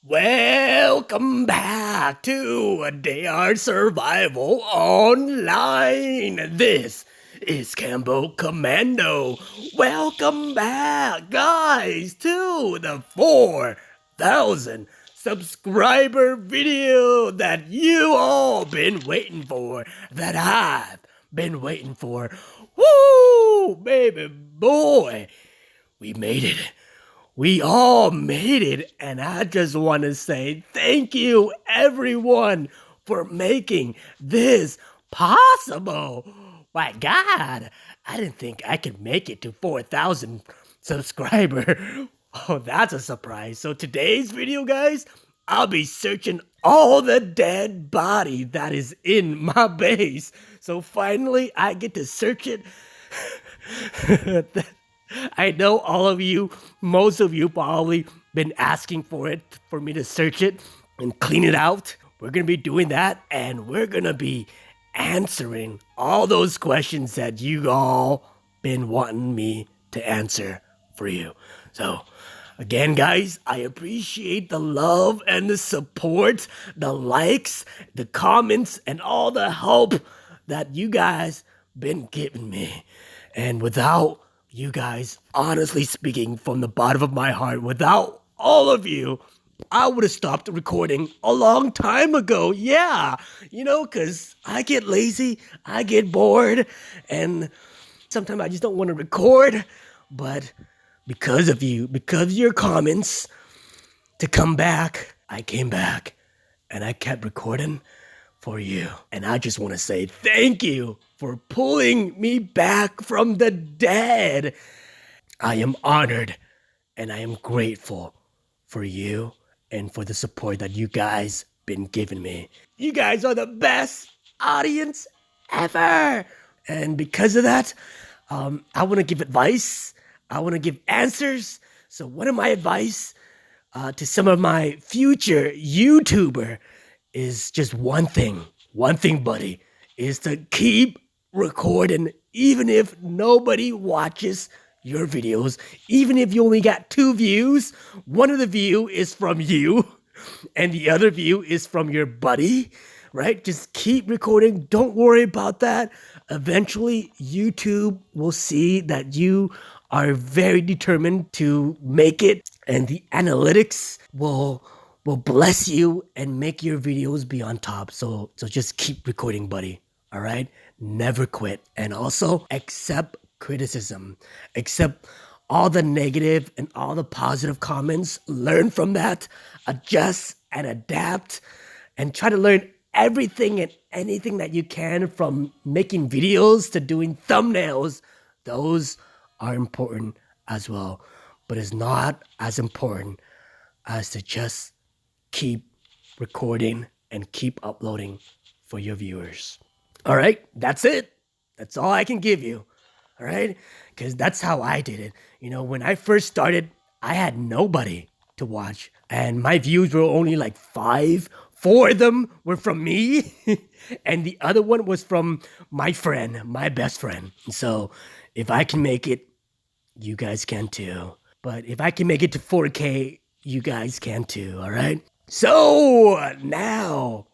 Welcome back to a Day Art Survival Online. This is CamboCommando. Welcome back, guys, to the 4,000 subscriber video that you all been waiting for, that I've been waiting for. Woo, baby boy, we made it. We all made it, and I just want to say thank you, everyone, for making this possible. My God, I didn't think I could make it to 4,000 subscriber. Oh, that's a surprise. So today's video, guys, I'll be searching all the dead body that is in my base. So finally, I get to search it. I know all of you, most of you probably been asking for me to search it and clean it out. We're gonna be doing that, and we're gonna be answering all those questions that you all been wanting me to answer for you. So, again, guys, I appreciate the love and the support, the likes, the comments, and all the help that you guys been giving me. And without you guys, honestly speaking, from the bottom of my heart, without all of you, I would have stopped recording a long time ago. Yeah, because I get lazy, I get bored, and sometimes I just don't want to record. But because of you, because of your comments, to come back, I came back, and I kept recording for you. And I just want to say thank you for pulling me back from the dead. I am honored and I am grateful for you and for the support that you guys been giving me. You guys are the best audience ever. And because of that, I want to give advice. I want to give answers. So one of my advice to some of my future YouTuber is just one thing, buddy, is to keep recording, even if nobody watches your videos, even if you only got 2 views. One of the view is from you, and the other view is from your buddy, right? Just keep recording. Don't worry about that. Eventually, YouTube will see that you are very determined to make it, and the analytics will bless you and make your videos be on top. So just keep recording, buddy. All right? Never quit. And also accept criticism. Accept all the negative and all the positive comments. Learn from that. Adjust and adapt. And try to learn everything and anything that you can, from making videos to doing thumbnails. Those are important as well. But it's not as important as to just keep recording and keep uploading for your viewers. All right, that's it. That's all I can give you. All right, because that's how I did it. When I first started, I had nobody to watch, and my views were only like 5. 4 of them were from me, and the other one was from my friend, my best friend. So if I can make it, you guys can too. But if I can make it to 4K, you guys can too, all right? So now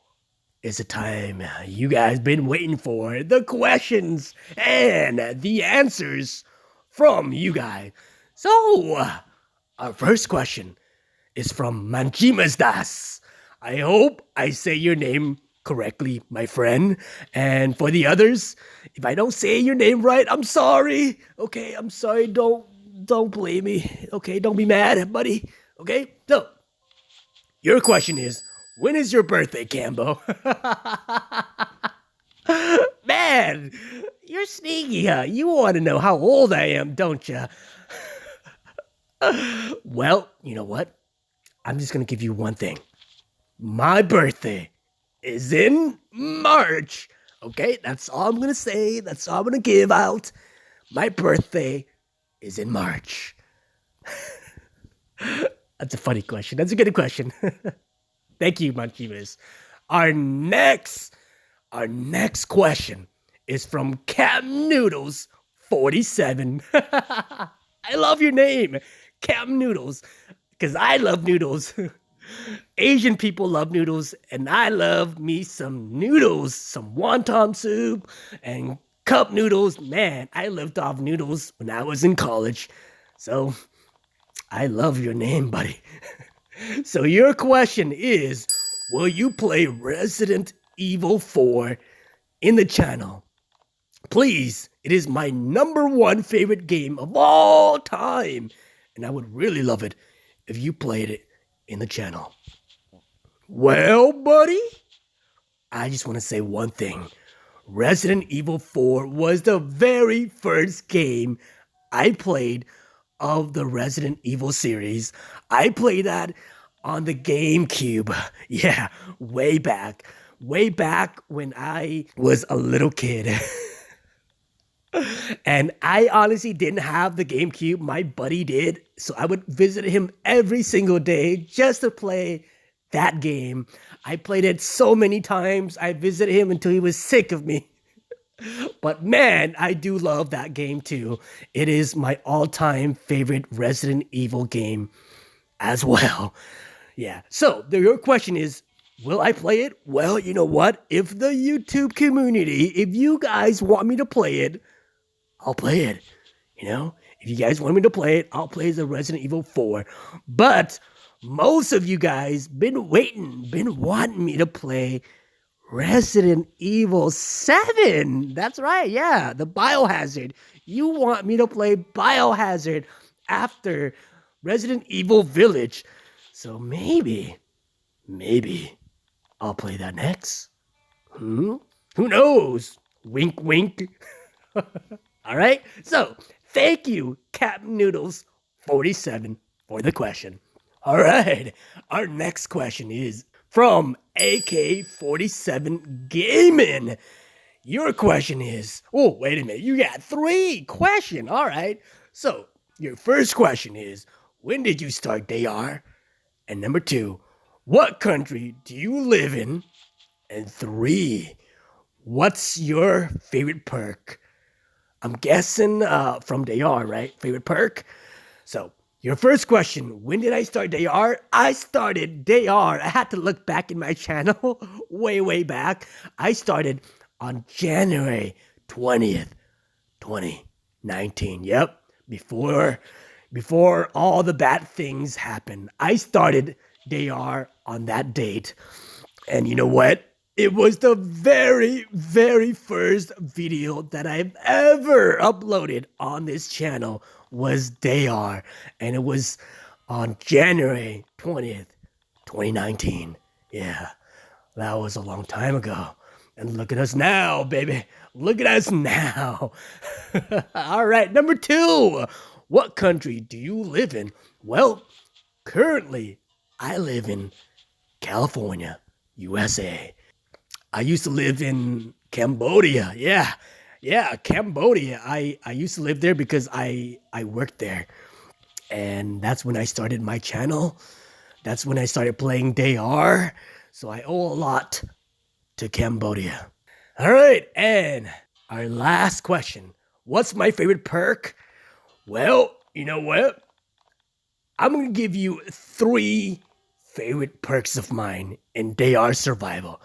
is the time you guys been waiting for, the questions and the answers from you guys. So our first question is from Manjimas Das. I hope I say your name correctly, my friend. And for the others, if I don't say your name right, I'm sorry. Okay, I'm sorry. Don't blame me. Okay, don't be mad, buddy. Okay, so your question is, when is your birthday, Cambo? Man, you're sneaky, huh? You want to know how old I am, don't you? Well, you know what? I'm just going to give you one thing. My birthday is in March. Okay, that's all I'm going to say. That's all I'm going to give out. My birthday is in March. That's a funny question. That's a good question. Thank you, Manchimas. Our next question is from Cam Noodles 47. I love your name, Cam Noodles, because I love noodles. Asian people love noodles, and I love me some noodles, some wonton soup and cup noodles. Man, I lived off noodles when I was in college. So I love your name, buddy. So your question is, will you play Resident Evil 4 in the channel? Please, it is my #1 favorite game of all time, and I would really love it if you played it in the channel. Well, buddy, I just want to say one thing. Resident Evil 4 was the very first game I played of the Resident Evil series. I played that on the GameCube. Yeah, way back when I was a little kid. And I honestly didn't have the GameCube. My buddy did. So I would visit him every single day just to play that game. I played it so many times. I visited him until he was sick of me. But man, I do love that game too. It is my all-time favorite Resident Evil game as well. Yeah. So your question is, will I play it? Well, you know what? If the YouTube community, if you guys want me to play it, I'll play it. You know, if you guys want me to play it, I'll play the Resident Evil 4. But most of you guys been wanting me to play Resident Evil 7. That's right, yeah, the Biohazard. You want me to play Biohazard after Resident Evil Village. So maybe I'll play that next. Who knows? Wink, wink. All right, so thank you, Captain Noodles 47, for the question. All right, our next question is from AK47 Gaming. Your question is, oh, wait a minute, you got 3 questions. All right, so your first question is, when did you start DR? And number 2, what country do you live in? And 3, what's your favorite perk? I'm guessing from DR, right? Favorite perk? So, your first question, when did I start DR? I started DR. I had to look back in my channel way back. I started on January 20th, 2019. Yep, before all the bad things happened. I started DR on that date. And you know what? It was the very first video that I've ever uploaded on this channel was DR. And it was on January 20th, 2019. Yeah, that was a long time ago. And look at us now, baby. Look at us now. All right, number 2. What country do you live in? Well, currently, I live in California, USA. I used to live in Cambodia. Yeah, Cambodia. I used to live there because I worked there. And that's when I started my channel. That's when I started playing DR. So I owe a lot to Cambodia. All right, and our last question. What's my favorite perk? Well, you know what? I'm going to give you 3 favorite perks of mine in DR Survival.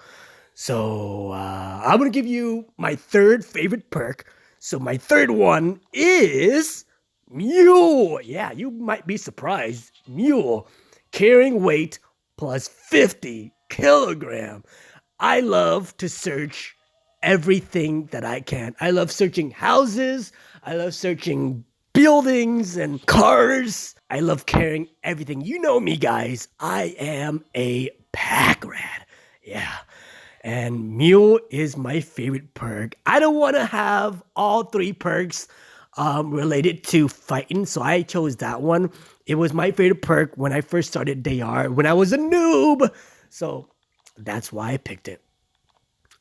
So, I'm going to give you my 3rd favorite perk. So, my 3rd one is Mule. Yeah, you might be surprised. Mule. Carrying weight plus 50 kilogram. I love to search everything that I can. I love searching houses. I love searching buildings and cars. I love carrying everything. You know me, guys. I am a pack rat. Yeah. And Mule is my favorite perk. I don't want to have all 3 perks related to fighting, so I chose that one. It was my favorite perk when I first started DR, when I was a noob. So that's why I picked it.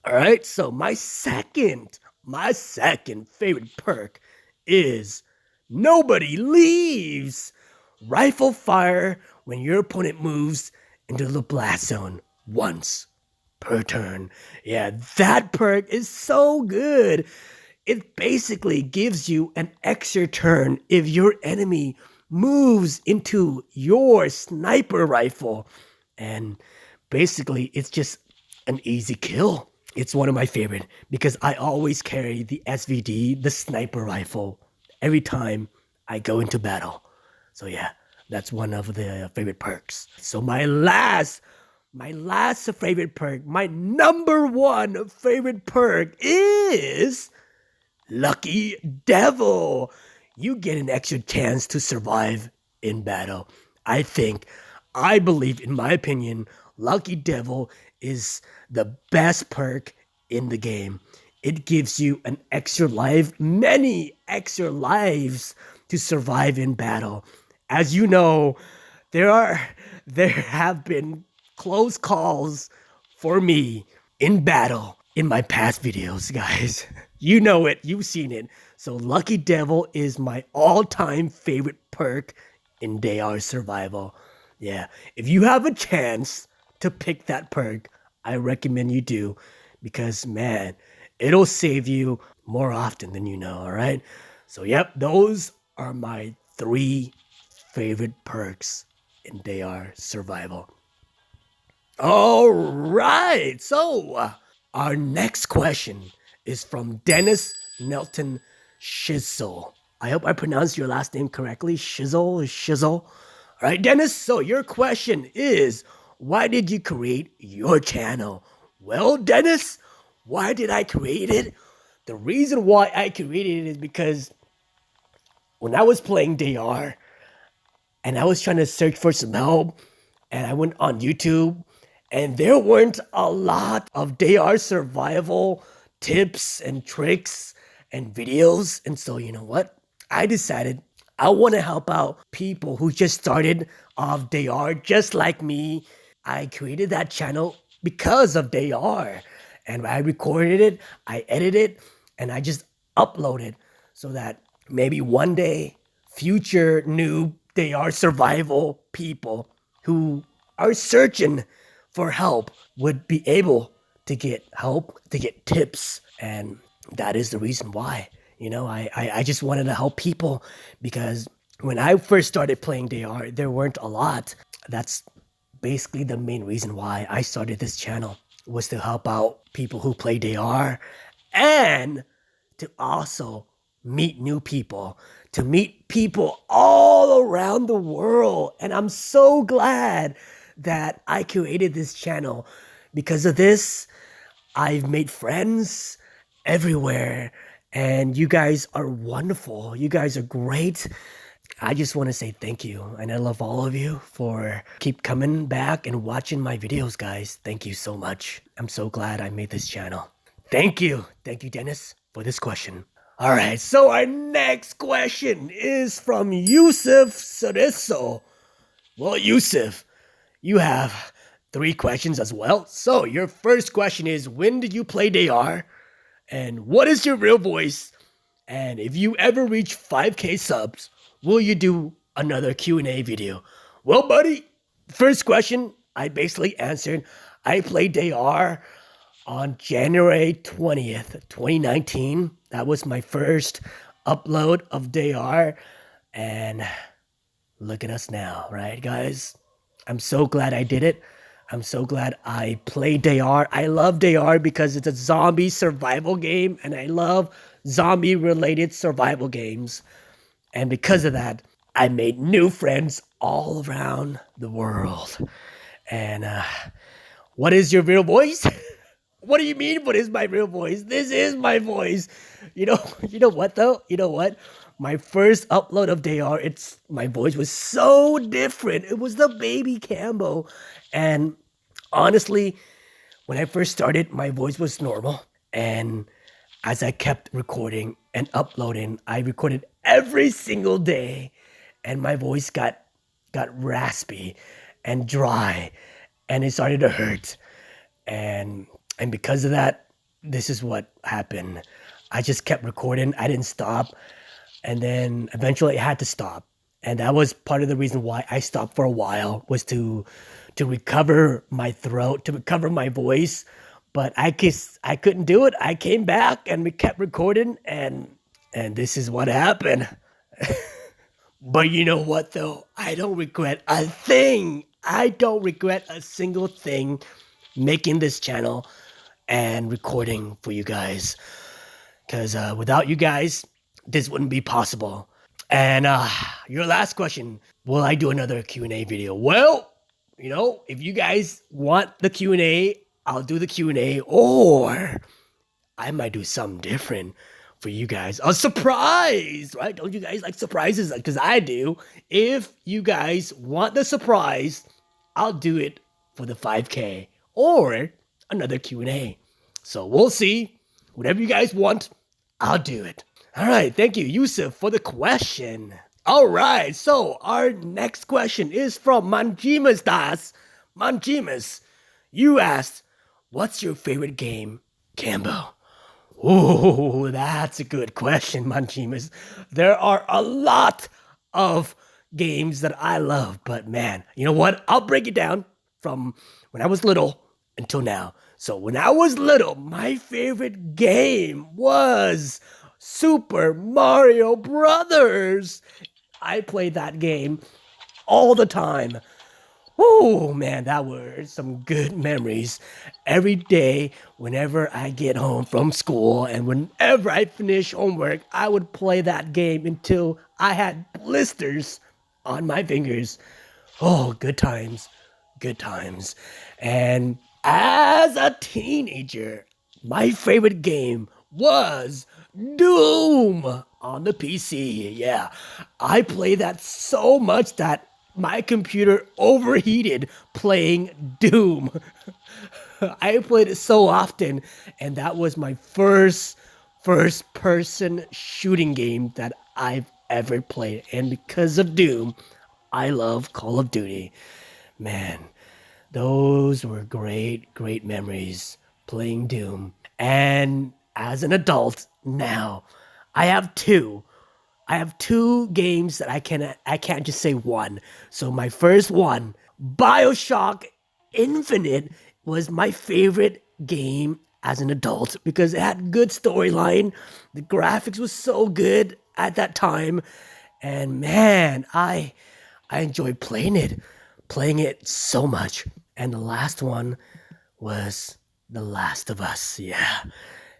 All right, so my second favorite perk is Nobody Leaves. Rifle fire when your opponent moves into the blast zone once per turn. Yeah, that perk is so good. It basically gives you an extra turn if your enemy moves into your sniper rifle. And basically, it's just an easy kill. It's one of my favorite because I always carry the SVD, the sniper rifle, every time I go into battle. So yeah, that's one of the favorite perks. So my last favorite perk, my number one favorite perk is Lucky Devil. You get an extra chance to survive in battle. I think, I believe, in my opinion, Lucky Devil is the best perk in the game. It gives you an extra life, many extra lives to survive in battle. As you know, there are there have been close calls for me in battle in my past videos, guys. You know it, you've seen it. So Lucky Devil is my all-time favorite perk in DayR survival. Yeah, if you have a chance to pick that perk, I recommend you do because man, it'll save you more often than you know, all right? So yep, those are my three favorite perks in DayR survival. All right. So, our next question is from Dennis Nelton Shizzle. I hope I pronounced your last name correctly. Shizzle is Shizzle. All right, Dennis. So, your question is why did you create your channel? Well, Dennis, why did I create it? The reason why I created it is because when I was playing DR, and I was trying to search for some help, and I went on YouTube, and there weren't a lot of DayR survival tips and tricks and videos. And so, you know what? I decided I want to help out people who just started off DayR just like me. I created that channel because of DayR, and I recorded it, I edited it, and I just uploaded so that maybe one day future new DayR survival people who are searching for help would be able to get help, to get tips. And that is the reason why. You know, I just wanted to help people because when I first started playing DayR, there weren't a lot. That's basically the main reason why I started this channel was to help out people who play DayR and to also meet new people, to meet people all around the world. And I'm so glad that I created this channel. Because of this, I've made friends everywhere. And you guys are wonderful. You guys are great. I just want to say thank you. And I love all of you for keep coming back and watching my videos, guys. Thank you so much. I'm so glad I made this channel. Thank you. Thank you, Dennis, for this question. All right, so our next question is from Yusuf Cerezo. Well, Yusuf, you have three questions as well. So your first question is, when did you play DayR? And what is your real voice? And if you ever reach 5K subs, will you do another Q&A video? Well, buddy, first question I basically answered. I played DayR on January 20th, 2019. That was my first upload of DayR. And look at us now, right, guys? I'm so glad I did it. I'm so glad I played DayR. I love DayR because it's a zombie survival game, and I love zombie-related survival games. And because of that, I made new friends all around the world. And what is your real voice? What do you mean, what is my real voice? This is my voice. You know what though? You know what? My first upload of DayR, my voice was so different. It was the baby Cambo. And honestly, when I first started, my voice was normal. And as I kept recording and uploading, I recorded every single day. And my voice got raspy and dry. And it started to hurt. And because of that, this is what happened. I just kept recording. I didn't stop. And then eventually I had to stop. And that was part of the reason why I stopped for a while, was to recover my throat, to recover my voice. But I couldn't do it. I came back and we kept recording, and this is what happened. But you know what though? I don't regret a thing. I don't regret a single thing making this channel and recording for you guys. Because without you guys, this wouldn't be possible. And your last question, will I do another Q&A video? Well, if you guys want the Q&A, I'll do the Q&A, or I might do something different for you guys. A surprise, right? Don't you guys like surprises? Because I do. If you guys want the surprise, I'll do it for the 5K or another Q&A. So we'll see. Whatever you guys want, I'll do it. All right, thank you, Yusuf, for the question. All right, so our next question is from Manjimas Das. Manjimas, you asked, what's your favorite game, Cambo? Oh, that's a good question, Manjimas. There are a lot of games that I love, but man, you know what? I'll break it down from when I was little until now. So when I was little, my favorite game was Super Mario Brothers. I played that game all the time. Oh man, that were some good memories. Every day, whenever I get home from school and whenever I finish homework, I would play that game until I had blisters on my fingers. Oh, good times, good times. And as a teenager, my favorite game was Doom on the PC. Yeah, I played that so much that my computer overheated playing Doom. I played it so often, and that was my first person shooting game that I've ever played. And because of Doom, I love Call of Duty. Man, those were great memories playing Doom. And as an adult now, I have two. I have two games that I can't just say one. So my first one, BioShock Infinite, was my favorite game as an adult because it had good storyline. The graphics was so good at that time. And man, I enjoyed playing it so much. And the last one was The Last of Us. Yeah.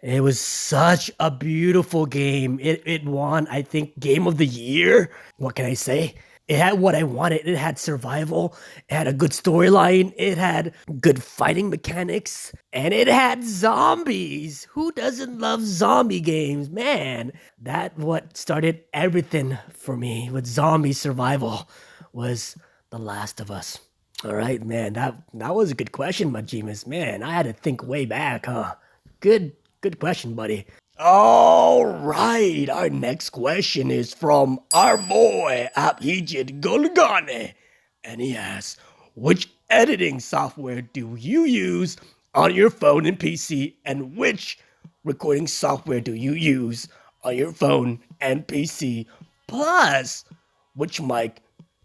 It was such a beautiful game. It won, I think, Game of the Year. What can I say? It had what I wanted. It had survival. It had a good storyline. It had good fighting mechanics. And it had zombies. Who doesn't love zombie games? Man, that what started everything for me with zombie survival was The Last of Us. All right, man, that was a good question, Majimas. Man, I had to think way back, huh? Good question, buddy. All right, our next question is from our boy Abhijit Golgane, and he asks, which editing software do you use on your phone and PC, and which recording software do you use on your phone and PC? Plus, which mic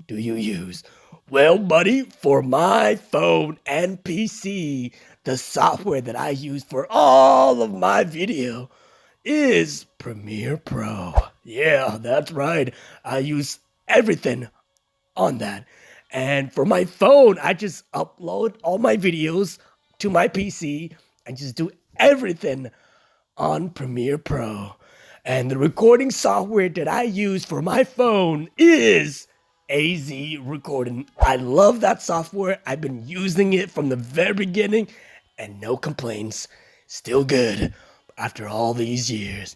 do you use? Well, buddy, for my phone and PC, the software that I use for all of my video is Premiere Pro. Yeah, that's right. I use everything on that. And for my phone, I just upload all my videos to my PC and just do everything on Premiere Pro. And the recording software that I use for my phone is AZ Recording. I love that software. I've been using it from the very beginning and no complaints. Still good after all these years.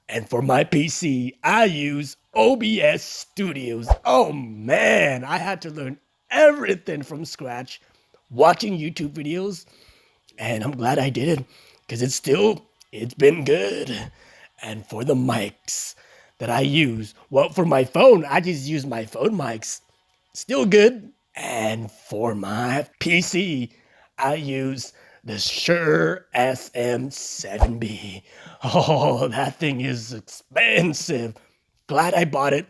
And for my PC, I use OBS Studios. Oh man, I had to learn everything from scratch watching YouTube videos, and I'm glad I did because it's been good. And for the mics that I use, well, for my phone, I just use my phone mics. Still good. And for my PC, I use the Shure SM7B. Oh, that thing is expensive. Glad I bought it.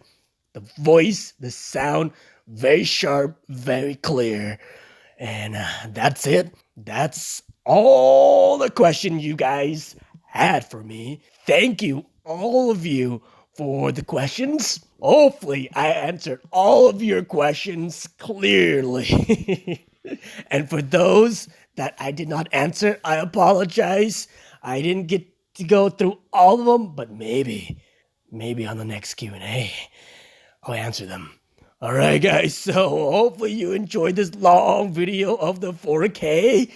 The voice, the sound, very sharp, very clear. And that's it. That's all the question you guys had for me. Thank you, all of you, for the questions. Hopefully, I answered all of your questions clearly. And for those that I did not answer, I apologize. I didn't get to go through all of them, but maybe on the next Q&A, I'll answer them. All right, guys. So hopefully you enjoyed this long video of the 4K.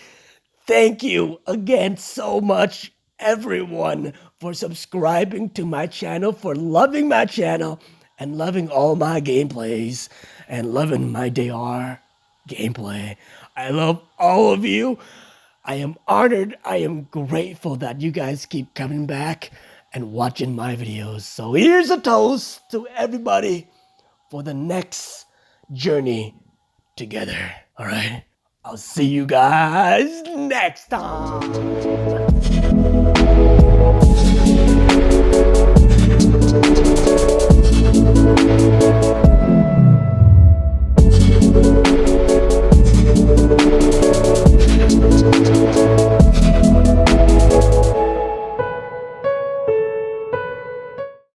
Thank you again so much, everyone, for subscribing to my channel, for loving my channel, and loving all my gameplays, and loving my DR gameplay. I love all of you. I am honored. I am grateful that you guys keep coming back and watching my videos. So here's a toast to everybody for the next journey together. All right? I'll see you guys next time.